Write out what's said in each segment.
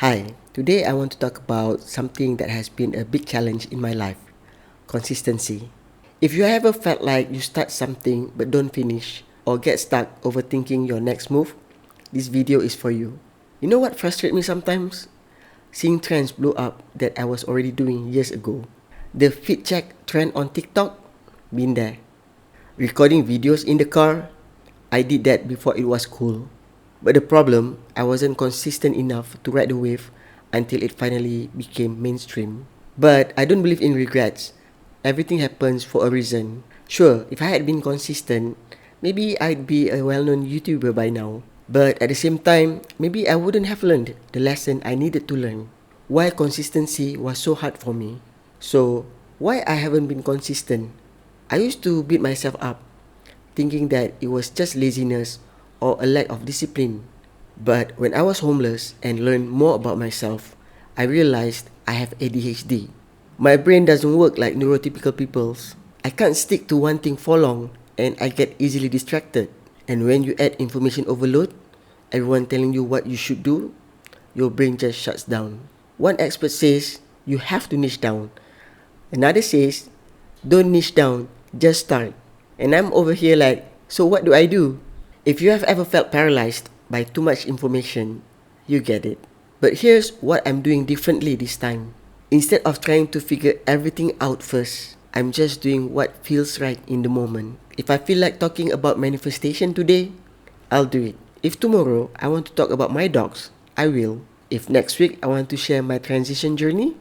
Hi, today I want to talk about something that has been a big challenge in my life: consistency. If you ever felt like you start something but don't finish, or get stuck overthinking your next move, this video is for you. You know what frustrates me sometimes? Seeing trends blow up that I was already doing years ago. The fit check trend on TikTok? Been there. Recording videos in the car? I did that before it was cool. But the problem, I wasn't consistent enough to ride the wave until it finally became mainstream. But I don't believe in regrets. Everything happens for a reason. Sure, if I had been consistent, maybe I'd be a well-known YouTuber by now. But at the same time, maybe I wouldn't have learned the lesson I needed to learn. Why consistency was so hard for me. So, why I haven't been consistent? I used to beat myself up, thinking that it was just laziness or a lack of discipline. But when I was homeless and learned more about myself, I realized I have ADHD. My brain doesn't work like neurotypical people's. I can't stick to one thing for long and I get easily distracted. And when you add information overload, everyone telling you what you should do, your brain just shuts down. One expert says you have to niche down. Another says, don't niche down, just start. And I'm over here like, so what do I do? If you have ever felt paralyzed by too much information, you get it. But here's what I'm doing differently this time. Instead of trying to figure everything out first, I'm just doing what feels right in the moment. If I feel like talking about manifestation today, I'll do it. If tomorrow I want to talk about my dogs, I will. If next week I want to share my transition journey,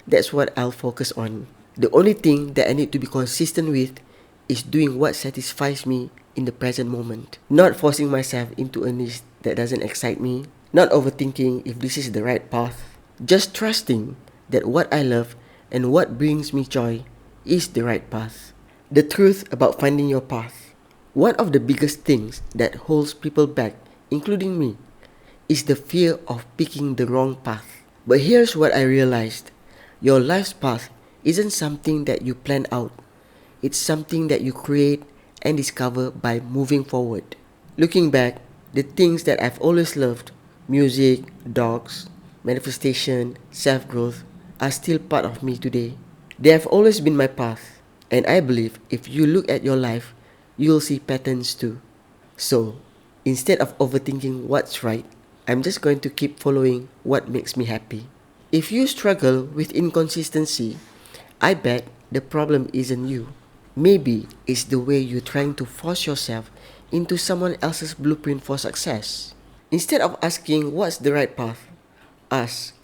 that's what I'll focus on. The only thing that I need to be consistent with is doing what satisfies me in the present moment. Not forcing myself into a niche that doesn't excite me. Not overthinking if this is the right path. Just trusting that what I love and what brings me joy is the right path. The truth about finding your path. One of the biggest things that holds people back, including me, is the fear of picking the wrong path. But here's what I realized. Your life's path isn't something that you plan out. It's something that you create and discover by moving forward. Looking back, the things that I've always loved, music, dogs, manifestation, self-growth, are still part of me today. They have always been my path, and I believe if you look at your life, you'll see patterns too. So, instead of overthinking what's right, I'm just going to keep following what makes me happy. If you struggle with inconsistency, I bet the problem isn't you. Maybe it's the way you're trying to force yourself into someone else's blueprint for success. Instead of asking what's the right path, ask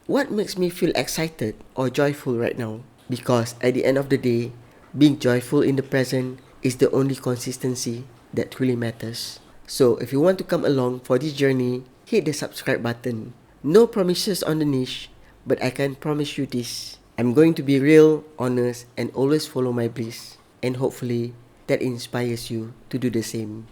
what makes me feel excited or joyful right now. Because at the end of the day, being joyful in the present is the only consistency that really matters. So if you want to come along for this journey, hit the subscribe button. No promises on the niche, but I can promise you this. I'm going to be real, honest, and always follow my bliss. And hopefully, that inspires you to do the same.